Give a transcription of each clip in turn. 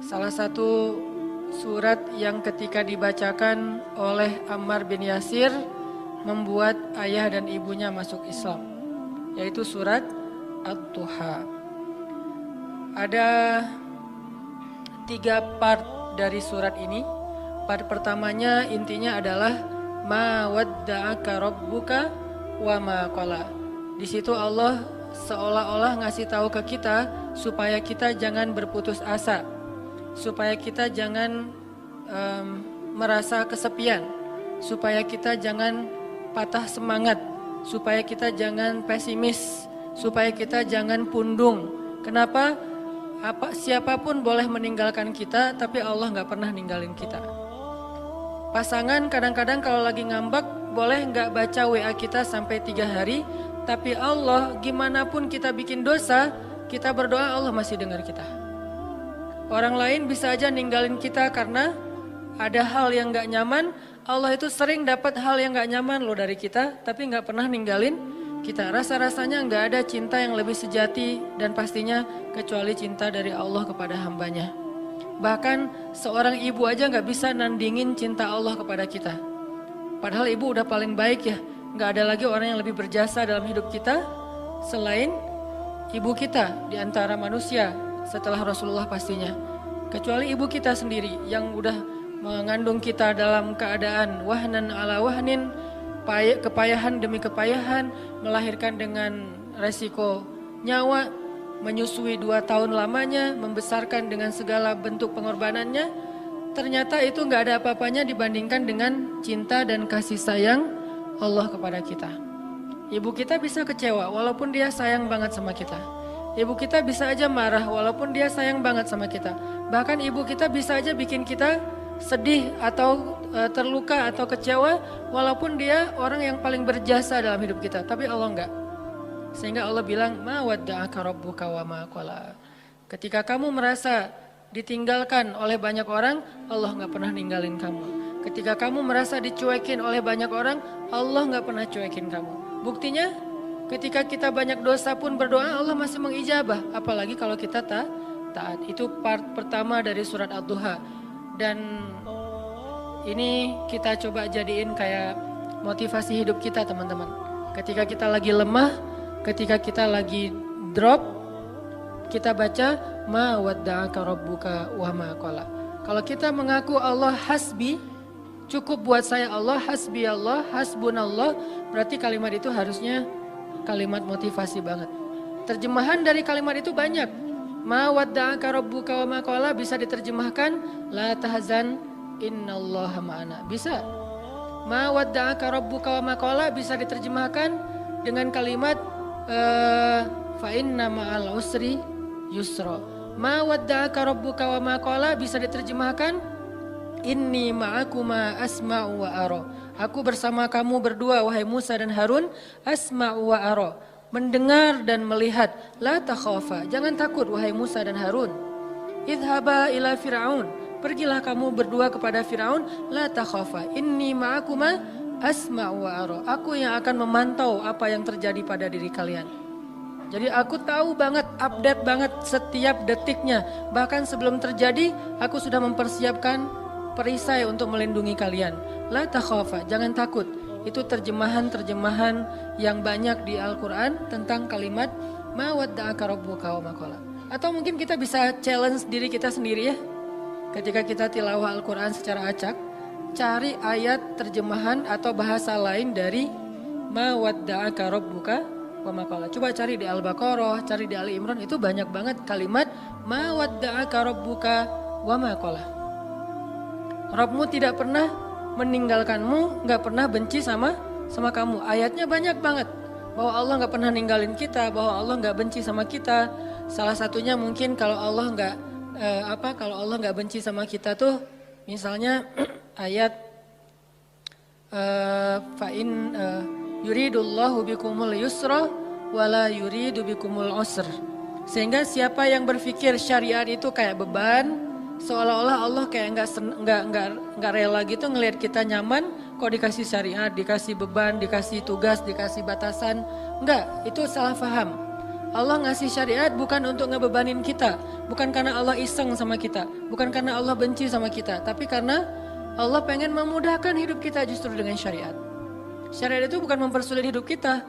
Salah satu surat yang ketika dibacakan oleh Ammar bin Yasir membuat ayah dan ibunya masuk Islam, yaitu surat Ad-Duha. Ada 3 part dari surat ini. Part pertamanya intinya adalah ma wadda'aka rabbuka wa ma qala. Di situ Allah seolah-olah ngasih tahu ke kita supaya kita jangan berputus asa, supaya kita jangan merasa kesepian, supaya kita jangan patah semangat, supaya kita jangan pesimis, supaya kita jangan pundung. Kenapa? Siapapun boleh meninggalkan kita, tapi Allah nggak pernah ninggalin kita. Pasangan kadang-kadang kalau lagi ngambek boleh nggak baca WA kita sampai 3 hari, tapi Allah gimana pun kita bikin dosa, kita berdoa Allah masih dengar kita. Orang lain bisa aja ninggalin kita karena ada hal yang gak nyaman. Allah itu sering dapat hal yang gak nyaman loh dari kita, tapi gak pernah ninggalin kita. Rasa-rasanya gak ada cinta yang lebih sejati dan pastinya kecuali cinta dari Allah kepada hambanya. Bahkan seorang ibu aja gak bisa nandingin cinta Allah kepada kita. Padahal ibu udah paling baik ya. Gak ada lagi orang yang lebih berjasa dalam hidup kita selain ibu kita di antara manusia setelah Rasulullah pastinya. Kecuali ibu kita sendiri yang udah mengandung kita dalam keadaan wahnan ala wahnin, kepayahan demi kepayahan, melahirkan dengan resiko nyawa, menyusui 2 tahun lamanya, membesarkan dengan segala bentuk pengorbanannya. Ternyata itu gak ada apa-apanya dibandingkan dengan cinta dan kasih sayang Allah kepada kita. Ibu kita bisa kecewa walaupun dia sayang banget sama kita. Ibu kita bisa aja marah walaupun dia sayang banget sama kita. Bahkan ibu kita bisa aja bikin kita sedih atau terluka atau kecewa walaupun dia orang yang paling berjasa dalam hidup kita. Tapi Allah enggak. Sehingga Allah bilang ma wadda'aka rabbuka wa ma qala. Ketika kamu merasa ditinggalkan oleh banyak orang, Allah enggak pernah ninggalin kamu. Ketika kamu merasa dicuekin oleh banyak orang, Allah enggak pernah cuekin kamu. Buktinya ketika kita banyak dosa pun berdoa Allah masih mengijabah. Apalagi kalau kita taat. Itu part pertama dari surat Ad-Duha. Dan ini kita coba jadiin kayak motivasi hidup kita teman-teman. Ketika kita lagi lemah, ketika kita lagi drop, kita baca ma wadda'aka rabbuka wa ma qala. Kalau kita mengaku Allah hasbi, cukup buat saya Allah, hasbi Allah, hasbunallah, berarti kalimat itu harusnya kalimat motivasi banget. Terjemahan dari kalimat itu banyak. Ma wadda'aka rabbuka wa ma qala bisa diterjemahkan la tahzan innallaha ma'ana. Bisa. Ma wadda'aka rabbuka wa ma qala bisa diterjemahkan dengan kalimat fa inna ma'al usri yusra. Ma wadda'aka rabbuka wa ma qala bisa diterjemahkan inni ma'akuma asma'u wa ara. Aku bersama kamu berdua wahai Musa dan Harun, asma'u wa ara. Mendengar dan melihat. La takhafa, jangan takut wahai Musa dan Harun. Idhaba ila Fir'aun, pergilah kamu berdua kepada Fir'aun. La takhafa, inni ma'akuma asma'u wa ara. Aku yang akan memantau apa yang terjadi pada diri kalian. Jadi aku tahu banget, update banget setiap detiknya. Bahkan sebelum terjadi, aku sudah mempersiapkan perisai untuk melindungi kalian. La takhafa, jangan takut. Itu terjemahan-terjemahan yang banyak di Al-Quran tentang kalimat ma wadda'aka rabbuka wa ma qala. Atau mungkin kita bisa challenge diri kita sendiri ya. Ketika kita tilawah Al-Quran secara acak, cari ayat terjemahan atau bahasa lain dari ma wadda'aka rabbuka wa ma qala. Coba cari di Al-Baqarah, cari di Ali Imran, itu banyak banget kalimat ma wadda'aka rabbuka wa ma qala. Rabbmu tidak pernah meninggalkanmu, gak pernah benci sama kamu. Ayatnya banyak banget bahwa Allah gak pernah ninggalin kita, bahwa Allah gak benci sama kita. Salah satunya mungkin kalau Allah gak benci sama kita tuh misalnya ayat fa'in yuridullahu bikumul yusra wala yuridu bikumul usr. Sehingga siapa yang berpikir syariat itu kayak beban, seolah-olah Allah kayak nggak rela gitu ngelihat kita nyaman, kok dikasih syariat, dikasih beban, dikasih tugas, dikasih batasan. Enggak, itu salah paham. Allah ngasih syariat bukan untuk ngebebanin kita, bukan karena Allah iseng sama kita, bukan karena Allah benci sama kita, tapi karena Allah pengen memudahkan hidup kita justru dengan syariat. Syariat itu bukan mempersulit hidup kita.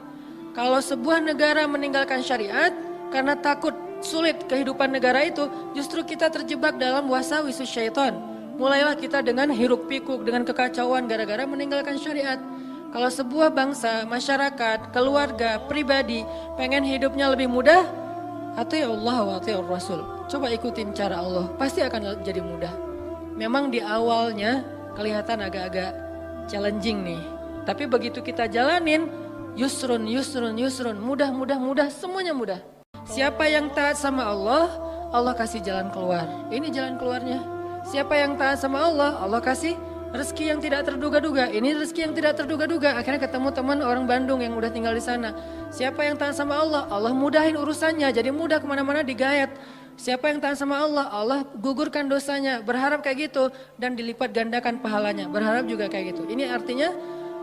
Kalau sebuah negara meninggalkan syariat karena takut sulit kehidupan negara itu, justru kita terjebak dalam wasawisus syaitan. Mulailah kita dengan hiruk pikuk, dengan kekacauan gara-gara meninggalkan syariat. Kalau sebuah bangsa, masyarakat, keluarga, pribadi pengen hidupnya lebih mudah, ati'u Allah wa ati'ur Rasul. Coba ikutin cara Allah, pasti akan jadi mudah. Memang di awalnya kelihatan agak-agak challenging nih. Tapi begitu kita jalanin, yusrun, mudah, semuanya mudah. Siapa yang taat sama Allah, Allah kasih jalan keluar. Ini jalan keluarnya. Siapa yang taat sama Allah, Allah kasih rezeki yang tidak terduga-duga. Ini rezeki yang tidak terduga-duga. Akhirnya ketemu teman orang Bandung yang udah tinggal di sana. Siapa yang taat sama Allah, Allah mudahin urusannya. Jadi mudah kemana-mana digayat. Siapa yang taat sama Allah, Allah gugurkan dosanya. Berharap kayak gitu dan dilipat gandakan pahalanya. Berharap juga kayak gitu. Ini artinya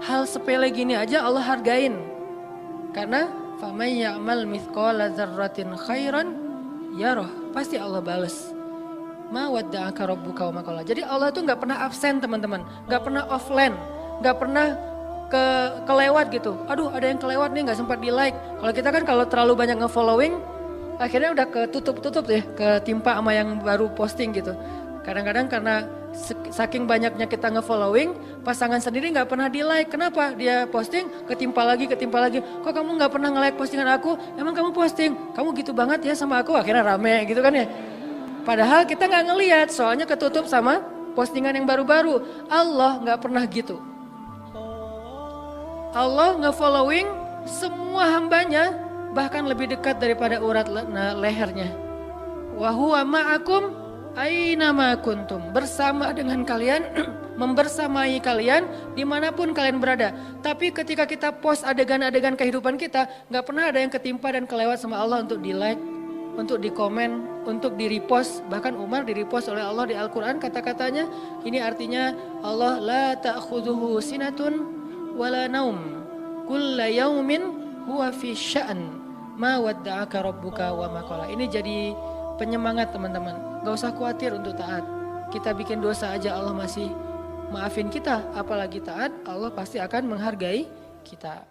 hal sepele gini aja Allah hargain. Karena faman ya'mal mithqala dzarratin khairan yarah. Pasti Allah bales. Ma wadda'aka rabbuka wa ma qala. Jadi Allah itu nggak pernah absen teman-teman, nggak pernah offline, nggak pernah kelewat gitu. Aduh ada yang kelewat nih nggak sempat di like. Kalau kita kan kalau terlalu banyak nge-following, akhirnya udah ketutup ya, ketimpa sama yang baru posting gitu. Kadang-kadang karena saking banyaknya kita nge-following, pasangan sendiri nggak pernah di like. Kenapa? Dia posting ketimpa lagi. Kok kamu nggak pernah nge-like postingan aku? Emang kamu posting? Kamu gitu banget ya sama aku? Akhirnya rame gitu kan ya. Padahal kita nggak ngelihat, soalnya ketutup sama postingan yang baru-baru. Allah nggak pernah gitu. Allah nge-following semua hambanya, bahkan lebih dekat daripada urat lehernya. Wa huwa ma'akum aina ma kuntum. Bersama dengan kalian, membersamai kalian dimanapun kalian berada. Tapi ketika kita post adegan-adegan kehidupan kita, nggak pernah ada yang ketimpa dan kelewat sama Allah untuk di like, untuk di komen, untuk di repost. Bahkan Umar di repost oleh Allah di Al-Quran kata-katanya. Ini artinya Allah la ta'khudhuhu sinatun wala naum kulla yaumin huwa fi sya'an ma wadda'aka rabbuka wa ma qala. Ini jadi penyemangat teman-teman. Gak usah khawatir untuk taat. Kita bikin dosa aja Allah masih maafin kita. Apalagi taat, Allah pasti akan menghargai kita.